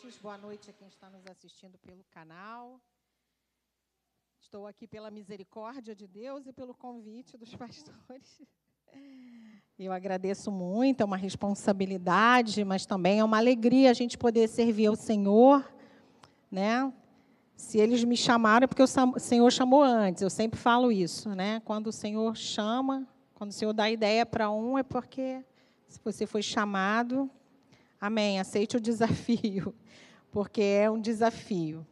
ouvintes, boa noite a quem está nos assistindo pelo canal. Estou aqui pela misericórdia de Deus e pelo convite dos pastores. Eu agradeço muito, é uma responsabilidade, mas também é uma alegria a gente poder servir ao Senhor, né? Se eles me chamaram, é porque o Senhor chamou antes, eu sempre falo isso, né? Quando o Senhor chama, quando o Senhor dá ideia para um, é porque se você foi chamado, amém, aceite o desafio, porque é um desafio.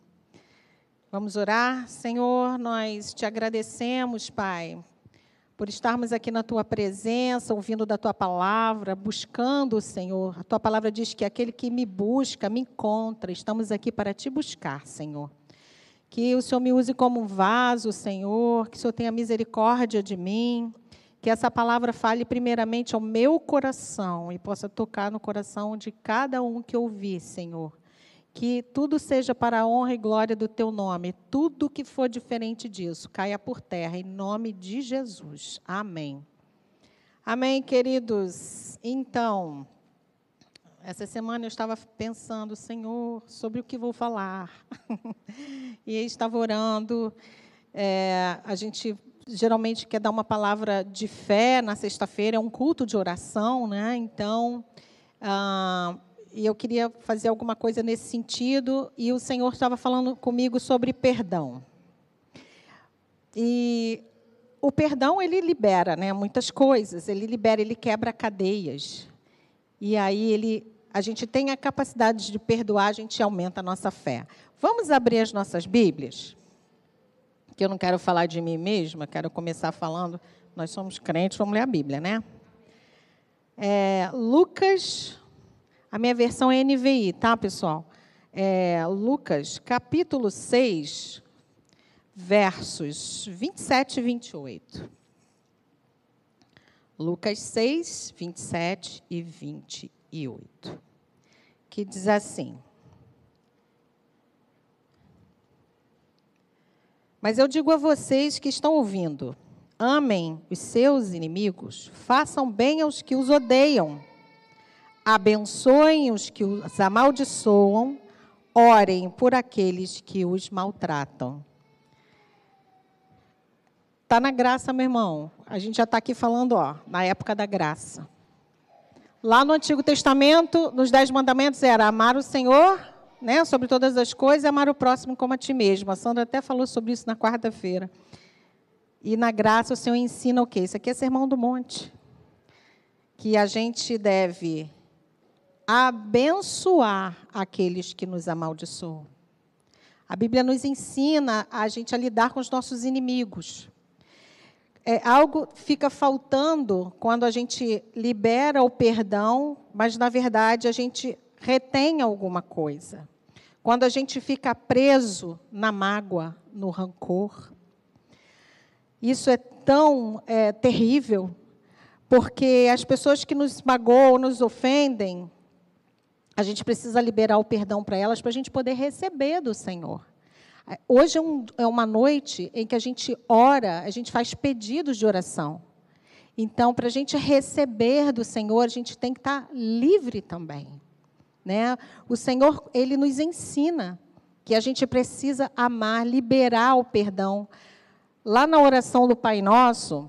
Vamos orar? Senhor, nós te agradecemos, Pai, por estarmos aqui na Tua presença, ouvindo da Tua palavra, buscando, Senhor. A Tua palavra diz que aquele que me busca, me encontra. Estamos aqui para Te buscar, Senhor. Que o Senhor me use como um vaso, Senhor, que o Senhor tenha misericórdia de mim, que essa palavra fale primeiramente ao meu coração e possa tocar no coração de cada um que ouvir, Senhor. Que tudo seja para a honra e glória do Teu nome. Tudo que for diferente disso, caia por terra, em nome de Jesus. Amém. Amém, queridos. Então, essa semana eu estava pensando, Senhor, sobre o que vou falar. E eu estava orando. A gente geralmente quer dar uma palavra de fé na sexta-feira, é um culto de oração, né? Então, e eu queria fazer alguma coisa nesse sentido, e o Senhor estava falando comigo sobre perdão. E o perdão, ele libera, né, muitas coisas, ele libera, ele quebra cadeias. E aí a gente tem a capacidade de perdoar, a gente aumenta a nossa fé. Vamos abrir as nossas Bíblias? Que eu não quero falar de mim mesma, quero começar falando, nós somos crentes, vamos ler a Bíblia, né? Lucas, a minha versão é NVI, tá, pessoal? Lucas, capítulo 6, versos 27 e 28. Lucas 6, 27 e 28. Que diz assim: Mas eu digo a vocês que estão ouvindo, amem os seus inimigos, façam bem aos que os odeiam, abençoem os que os amaldiçoam, orem por aqueles que os maltratam. Está na graça, meu irmão. A gente já está aqui falando, na época da graça. Lá no Antigo Testamento, nos 10 mandamentos, era amar o Senhor, né, sobre todas as coisas, e amar o próximo como a ti mesmo. A Sandra até falou sobre isso na quarta-feira. E na graça o Senhor ensina o quê? Isso aqui é Sermão do Monte. Que a gente deve abençoar aqueles que nos amaldiçoam. A Bíblia nos ensina a gente a lidar com os nossos inimigos. Algo fica faltando quando a gente libera o perdão, mas, na verdade, a gente retém alguma coisa. Quando a gente fica preso na mágoa, no rancor. Isso é tão terrível, porque as pessoas que nos magoam, nos ofendem, a gente precisa liberar o perdão para elas, para a gente poder receber do Senhor. Hoje é uma noite em que a gente ora, a gente faz pedidos de oração. Então, para a gente receber do Senhor, a gente tem que estar livre também, né? O Senhor, Ele nos ensina que a gente precisa amar, liberar o perdão. Lá na oração do Pai Nosso,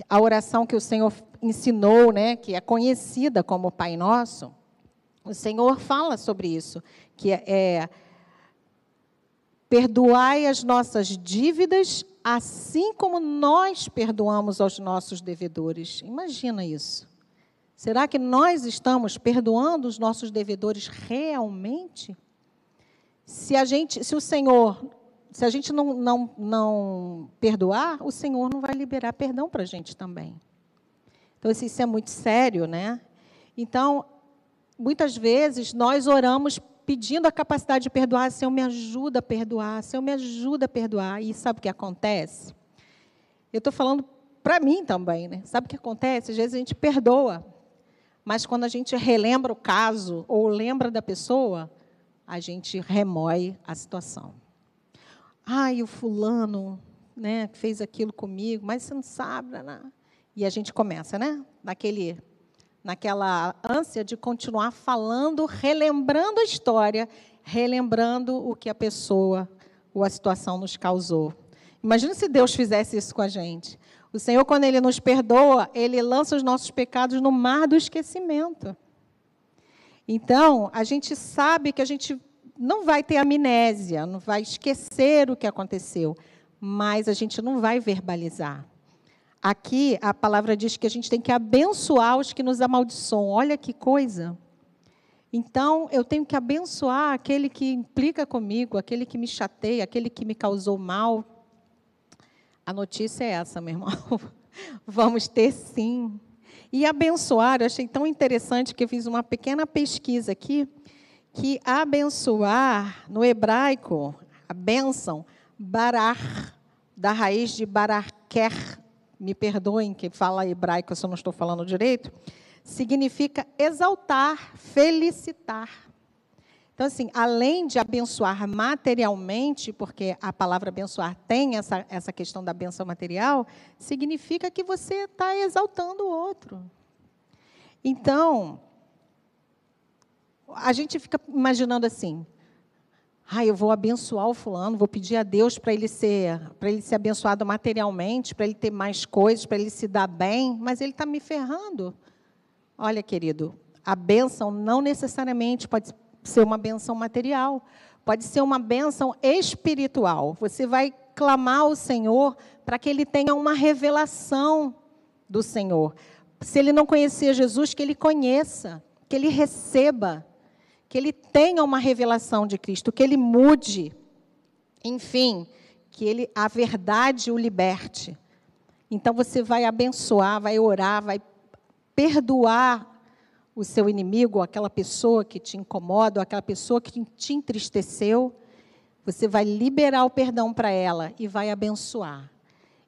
a oração que o Senhor ensinou, né, que é conhecida como Pai Nosso, o Senhor fala sobre isso, que perdoai as nossas dívidas, assim como nós perdoamos aos nossos devedores. Imagina isso. Será que nós estamos perdoando os nossos devedores realmente? Se a gente não perdoar, o Senhor não vai liberar perdão para a gente também. Então, isso é muito sério, né? Então, muitas vezes, nós oramos pedindo a capacidade de perdoar. Senhor, me ajuda a perdoar. Senhor, me ajuda a perdoar. E sabe o que acontece? Eu estou falando para mim também, né? Sabe o que acontece? Às vezes a gente perdoa, mas quando a gente relembra o caso ou lembra da pessoa, a gente remói a situação. Ai, o fulano, né, fez aquilo comigo, mas você não sabe, né? E a gente começa, né? naquela ânsia de continuar falando, relembrando a história, relembrando o que a pessoa ou a situação nos causou. Imagina se Deus fizesse isso com a gente. O Senhor, quando Ele nos perdoa, Ele lança os nossos pecados no mar do esquecimento. Então, a gente sabe que a gente não vai ter amnésia, não vai esquecer o que aconteceu, mas a gente não vai verbalizar. Aqui, a palavra diz que a gente tem que abençoar os que nos amaldiçoam. Olha que coisa! Então, eu tenho que abençoar aquele que implica comigo, aquele que me chateia, aquele que me causou mal. A notícia é essa, meu irmão. Vamos ter sim. E abençoar, eu achei tão interessante que eu fiz uma pequena pesquisa aqui, que abençoar, no hebraico, a bênção, barar, da raiz de bararquer, me perdoem quem fala hebraico se eu não estou falando direito, significa exaltar, felicitar. Então, assim, além de abençoar materialmente, porque a palavra abençoar tem essa questão da benção material, significa que você está exaltando o outro. Então, a gente fica imaginando assim, eu vou abençoar o fulano, vou pedir a Deus para ele ser abençoado materialmente, para ele ter mais coisas, para ele se dar bem, mas ele está me ferrando. Olha, querido, a bênção não necessariamente pode ser uma bênção material, pode ser uma bênção espiritual. Você vai clamar ao Senhor para que Ele tenha uma revelação do Senhor. Se ele não conhecia Jesus, que ele conheça, que ele receba, que ele tenha uma revelação de Cristo, que ele mude, enfim, que a verdade o liberte. Então, você vai abençoar, vai orar, vai perdoar o seu inimigo, aquela pessoa que te incomoda, aquela pessoa que te entristeceu. Você vai liberar o perdão para ela e vai abençoar.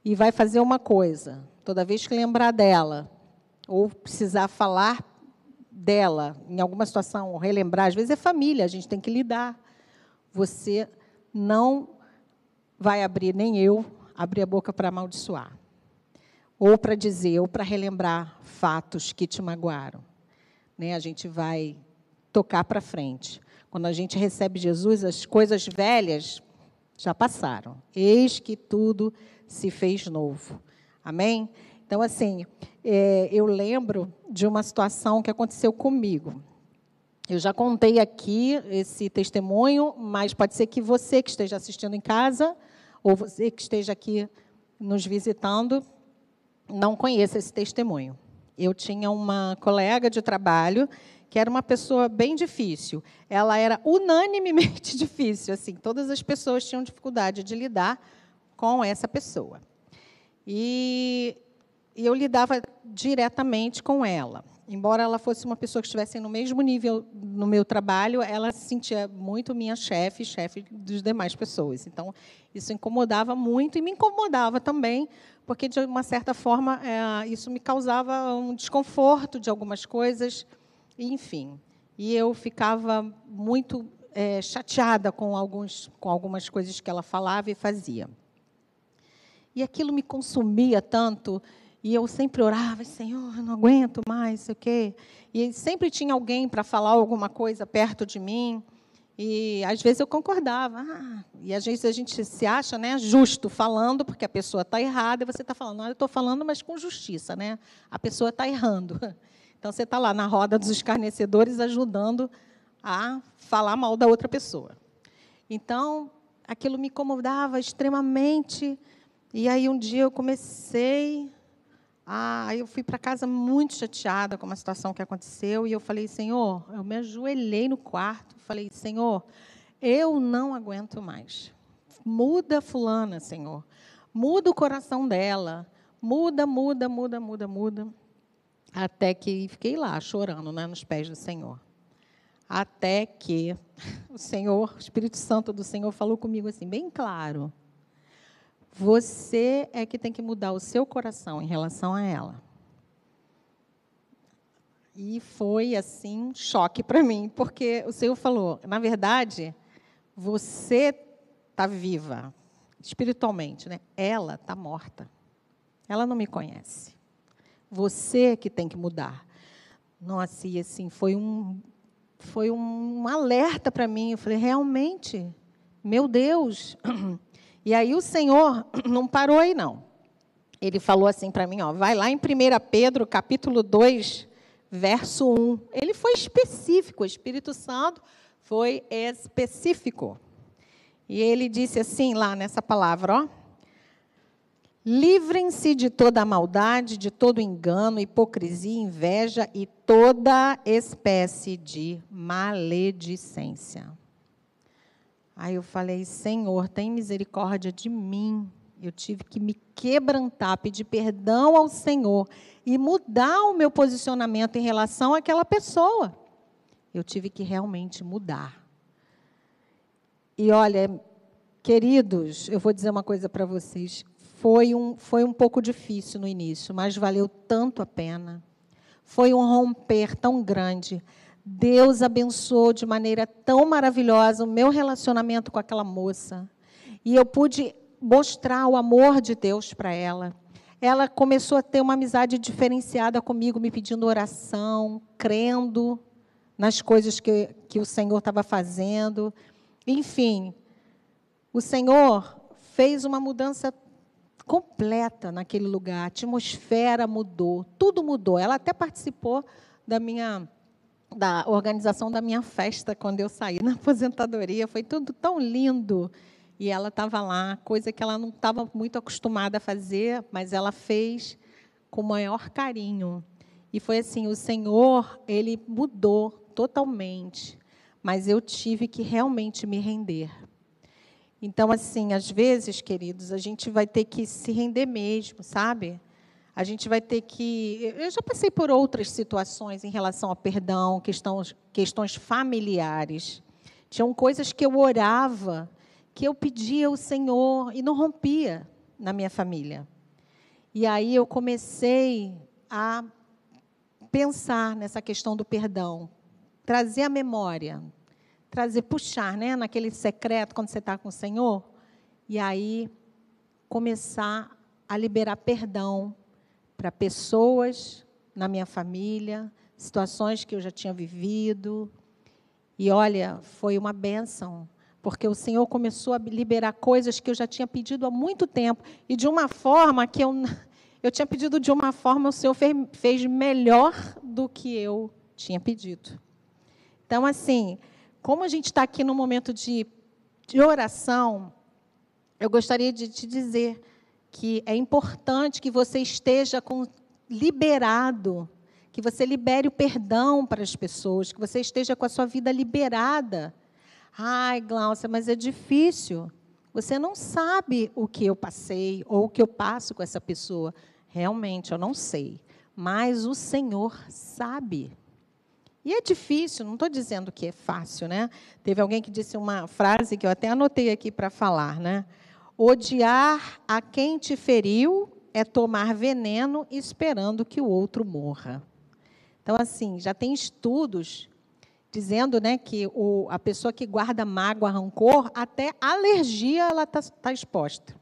E vai fazer uma coisa, toda vez que lembrar dela, ou precisar falar dela, em alguma situação, ou relembrar, às vezes é família, a gente tem que lidar. Você não vai abrir, nem eu, abrir a boca para amaldiçoar. Ou para dizer, ou para relembrar fatos que te magoaram. A gente vai tocar para frente. Quando a gente recebe Jesus, as coisas velhas já passaram. Eis que tudo se fez novo. Amém? Então, assim, eu lembro de uma situação que aconteceu comigo. Eu já contei aqui esse testemunho, mas pode ser que você que esteja assistindo em casa, ou você que esteja aqui nos visitando, não conheça esse testemunho. Eu tinha uma colega de trabalho que era uma pessoa bem difícil. Ela era unanimemente difícil, assim, todas as pessoas tinham dificuldade de lidar com essa pessoa. E eu lidava diretamente com ela. Embora ela fosse uma pessoa que estivesse no mesmo nível no meu trabalho, ela se sentia muito minha chefe das demais pessoas. Então, isso incomodava muito e me incomodava também, porque, de uma certa forma, isso me causava um desconforto de algumas coisas, enfim. E eu ficava muito chateada com algumas coisas que ela falava e fazia. E aquilo me consumia tanto, e eu sempre orava, Senhor, eu não aguento mais, sei o quê. E sempre tinha alguém para falar alguma coisa perto de mim, e às vezes eu concordava. E às vezes a gente se acha, justo falando, porque a pessoa está errada, e você está falando, eu estou falando, mas com justiça, a pessoa está errando. Então, você está lá na roda dos escarnecedores, ajudando a falar mal da outra pessoa. Então, aquilo me incomodava extremamente. E aí, um dia, eu comecei... eu fui para casa muito chateada com uma situação que aconteceu, e eu falei, Senhor, eu me ajoelhei no quarto, falei, Senhor, eu não aguento mais. Muda fulana, Senhor. Muda o coração dela. Muda. Até que fiquei lá, chorando, nos pés do Senhor. Até que o Espírito Santo do Senhor falou comigo assim, bem claro, você é que tem que mudar o seu coração em relação a ela. E foi, assim, um choque para mim, porque o Senhor falou, na verdade, você está viva, espiritualmente, ela está morta. Ela não me conhece. Você que tem que mudar. Nossa, e assim, foi um alerta para mim. Eu falei, realmente, meu Deus. E aí o Senhor não parou aí, não. Ele falou assim para mim, ó, vai lá em 1 Pedro, capítulo 2, verso 1. Ele foi específico, o Espírito Santo foi específico. E ele disse assim, lá nessa palavra, ó, livrem-se de toda a maldade, de todo engano, hipocrisia, inveja e toda espécie de maledicência. Aí eu falei, Senhor, tem misericórdia de mim. Eu tive que me quebrantar, pedir perdão ao Senhor e mudar o meu posicionamento em relação àquela pessoa. Eu tive que realmente mudar. E olha, queridos, eu vou dizer uma coisa para vocês. Foi um pouco difícil no início, mas valeu tanto a pena. Foi um romper tão grande. Deus abençoou de maneira tão maravilhosa o meu relacionamento com aquela moça. E eu pude mostrar o amor de Deus para ela. Ela começou a ter uma amizade diferenciada comigo, me pedindo oração, crendo nas coisas que o Senhor estava fazendo. Enfim, o Senhor fez uma mudança completa naquele lugar. A atmosfera mudou, tudo mudou. Ela até participou da organização da minha festa quando eu saí na aposentadoria. Foi tudo tão lindo. E ela estava lá, coisa que ela não estava muito acostumada a fazer, mas ela fez com o maior carinho. E foi assim, o Senhor, Ele mudou totalmente, mas eu tive que realmente me render. Então, assim, às vezes, queridos, a gente vai ter que se render mesmo, sabe? A gente vai ter que... Eu já passei por outras situações em relação a perdão, questões familiares. Tinham coisas que eu orava, que eu pedia ao Senhor e não rompia na minha família. E aí eu comecei a pensar nessa questão do perdão, trazer a memória, puxar, né, naquele secreto, quando você está com o Senhor, e aí começar a liberar perdão para pessoas na minha família, situações que eu já tinha vivido. E, olha, foi uma bênção, porque o Senhor começou a liberar coisas que eu já tinha pedido há muito tempo, e de uma forma que eu tinha pedido de uma forma, o Senhor fez melhor do que eu tinha pedido. Então, assim, como a gente está aqui no momento de oração, eu gostaria de te dizer que é importante que você esteja liberado, que você libere o perdão para as pessoas, que você esteja com a sua vida liberada. Ai, Gláucia, mas é difícil. Você não sabe o que eu passei ou o que eu passo com essa pessoa. Realmente, eu não sei. Mas o Senhor sabe. E é difícil, não estou dizendo que é fácil, né? Teve alguém que disse uma frase que eu até anotei aqui para falar, né? Odiar a quem te feriu é tomar veneno esperando que o outro morra. Então, assim, já tem estudos dizendo, né, que a pessoa que guarda mágoa, rancor, até alergia ela está exposta.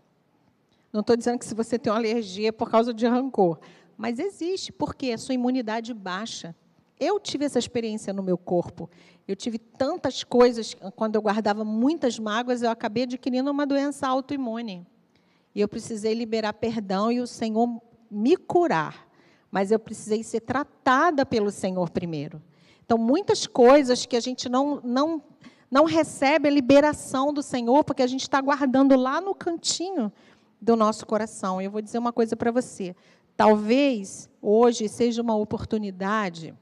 Não estou dizendo que se você tem uma alergia é por causa de rancor, mas existe, porque a sua imunidade baixa. Eu tive essa experiência no meu corpo. Eu tive tantas coisas, quando eu guardava muitas mágoas, eu acabei adquirindo uma doença autoimune. E eu precisei liberar perdão e o Senhor me curar. Mas eu precisei ser tratada pelo Senhor primeiro. Então, muitas coisas que a gente não recebe a liberação do Senhor, porque a gente está guardando lá no cantinho do nosso coração. E eu vou dizer uma coisa para você. Talvez hoje seja uma oportunidade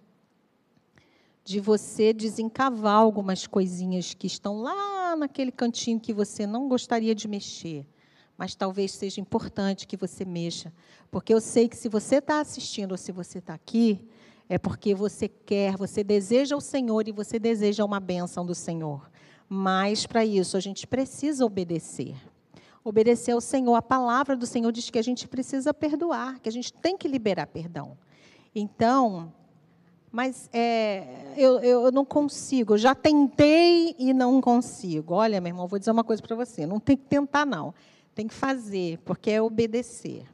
de você desencavar algumas coisinhas que estão lá naquele cantinho que você não gostaria de mexer, mas talvez seja importante que você mexa, porque eu sei que se você está assistindo ou se você está aqui, é porque você quer, você deseja o Senhor e você deseja uma bênção do Senhor. Mas, para isso, a gente precisa obedecer. Obedecer ao Senhor. A palavra do Senhor diz que a gente precisa perdoar, que a gente tem que liberar perdão. Então... Mas eu não consigo, eu já tentei e não consigo. Olha, meu irmão, vou dizer uma coisa para você, não tem que tentar, não. Tem que fazer, porque é obedecer.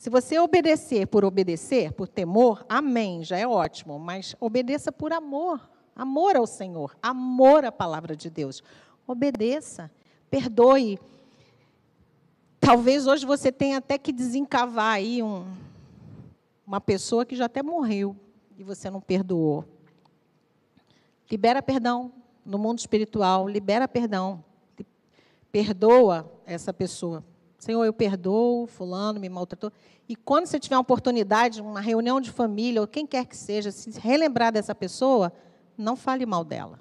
Se você obedecer, por temor, amém, já é ótimo, mas obedeça por amor. Amor ao Senhor, amor à palavra de Deus. Obedeça, perdoe. Talvez hoje você tenha até que desencavar aí uma pessoa que já até morreu e você não perdoou. Libera perdão no mundo espiritual, libera perdão. Perdoa essa pessoa. Senhor, eu perdoo, fulano me maltratou. E quando você tiver uma oportunidade, uma reunião de família, ou quem quer que seja, se relembrar dessa pessoa, não fale mal dela.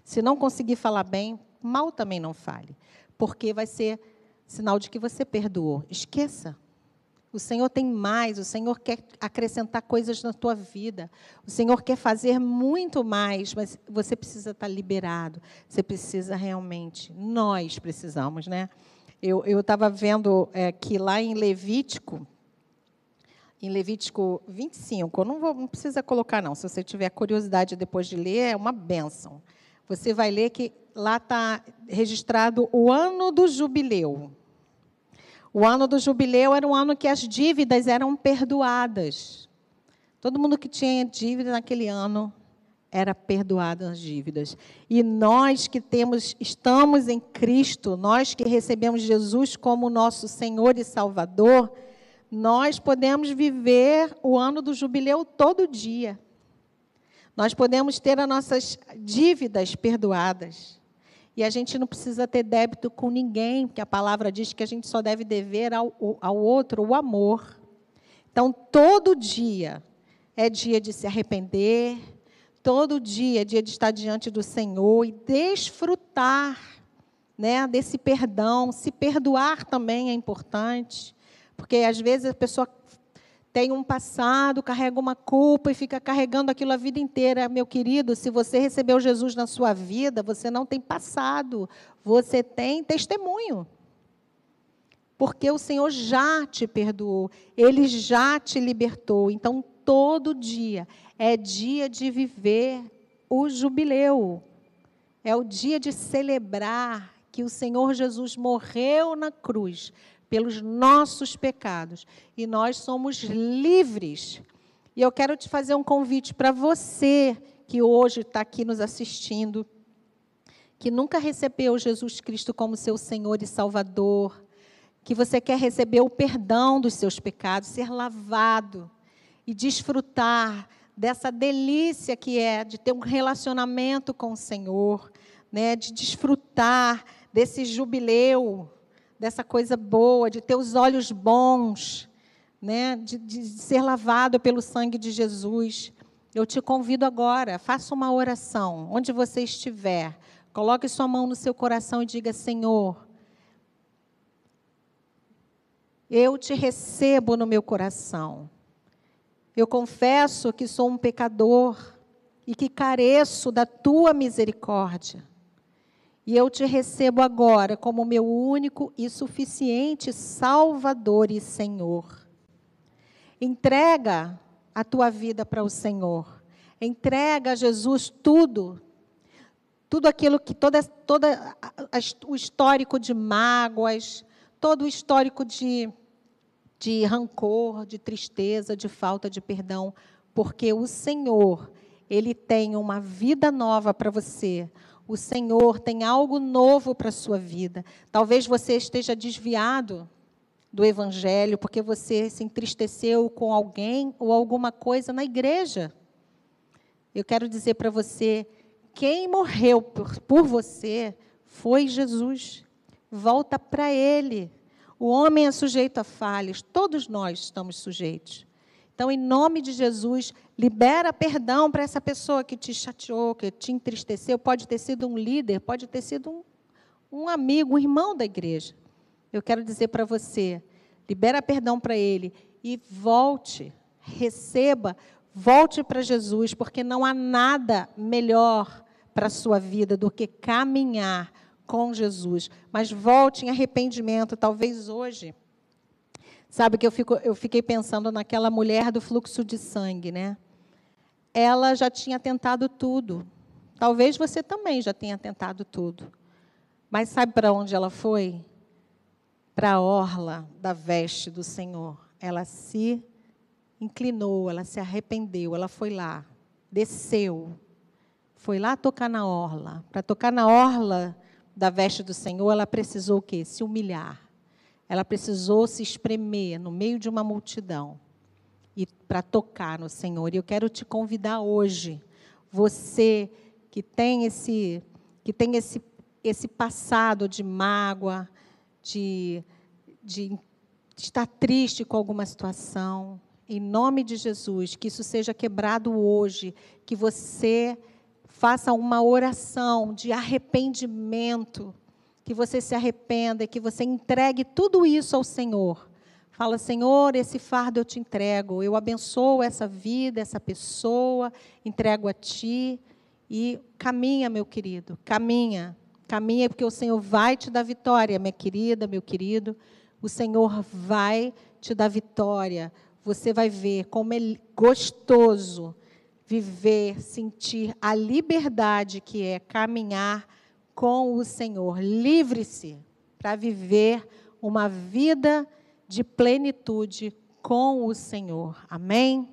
Se não conseguir falar bem, mal também não fale. Porque vai ser sinal de que você perdoou. Esqueça. O Senhor tem mais, o Senhor quer acrescentar coisas na tua vida. O Senhor quer fazer muito mais, mas você precisa estar liberado. Você precisa realmente, nós precisamos, né? Eu estava vendo que lá em Levítico 25, não precisa colocar não, se você tiver curiosidade depois de ler, é uma bênção. Você vai ler que lá está registrado o ano do jubileu. O ano do jubileu era um ano que as dívidas eram perdoadas. Todo mundo que tinha dívida naquele ano era perdoado as dívidas. E nós que estamos em Cristo, nós que recebemos Jesus como nosso Senhor e Salvador, nós podemos viver o ano do jubileu todo dia. Nós podemos ter as nossas dívidas perdoadas. E a gente não precisa ter débito com ninguém, porque a palavra diz que a gente só deve dever ao outro o amor. Então, todo dia é dia de se arrepender, todo dia é dia de estar diante do Senhor e desfrutar, né, desse perdão. Se perdoar também é importante, porque às vezes a pessoa tem um passado, carrega uma culpa e fica carregando aquilo a vida inteira. Meu querido, se você recebeu Jesus na sua vida, você não tem passado, você tem testemunho. Porque o Senhor já te perdoou, Ele já te libertou. Então, todo dia é dia de viver o jubileu. É o dia de celebrar que o Senhor Jesus morreu na cruz pelos nossos pecados, e nós somos livres. E eu quero te fazer um convite para você, que hoje está aqui nos assistindo, que nunca recebeu Jesus Cristo como seu Senhor e Salvador, que você quer receber o perdão dos seus pecados, ser lavado e desfrutar dessa delícia que é de ter um relacionamento com o Senhor, né, de desfrutar desse jubileu, dessa coisa boa, de ter os olhos bons, né, de ser lavado pelo sangue de Jesus. Eu te convido agora, faça uma oração, onde você estiver, coloque sua mão no seu coração e diga: Senhor, eu te recebo no meu coração. Eu confesso que sou um pecador e que careço da tua misericórdia. E eu te recebo agora como meu único e suficiente Salvador e Senhor. Entrega a tua vida para o Senhor. Entrega a Jesus tudo aquilo que, o histórico de mágoas, todo o histórico de rancor, de tristeza, de falta de perdão, porque o Senhor, Ele tem uma vida nova para você. O Senhor tem algo novo para a sua vida. Talvez você esteja desviado do Evangelho, porque você se entristeceu com alguém ou alguma coisa na igreja. Eu quero dizer para você, quem morreu por você foi Jesus. Volta para Ele. O homem é sujeito a falhas, todos nós estamos sujeitos. Então, em nome de Jesus, libera perdão para essa pessoa que te chateou, que te entristeceu. Pode ter sido um líder, pode ter sido um amigo, um irmão da igreja. Eu quero dizer para você, libera perdão para ele e volte, receba, volte para Jesus, porque não há nada melhor para a sua vida do que caminhar com Jesus. Mas volte em arrependimento, talvez hoje. Sabe que eu fiquei pensando naquela mulher do fluxo de sangue, né? Ela já tinha tentado tudo. Talvez você também já tenha tentado tudo. Mas sabe para onde ela foi? Para a orla da veste do Senhor. ela se inclinou, ela se arrependeu, ela foi lá, desceu, foi lá tocar na orla. Para tocar na orla da veste do Senhor, ela precisou o quê? Se humilhar. Ela precisou se espremer no meio de uma multidão e para tocar no Senhor. E eu quero te convidar hoje, você que tem esse passado de mágoa, de estar triste com alguma situação, em nome de Jesus, que isso seja quebrado hoje, que você faça uma oração de arrependimento, que você se arrependa, que você entregue tudo isso ao Senhor. Fala, Senhor, esse fardo eu te entrego, eu abençoo essa vida, essa pessoa, entrego a Ti, e caminha, meu querido, caminha, porque o Senhor vai te dar vitória, minha querida, meu querido, o Senhor vai te dar vitória, você vai ver como é gostoso viver, sentir a liberdade que é caminhar com o Senhor. Livre-se para viver uma vida de plenitude com o Senhor. Amém?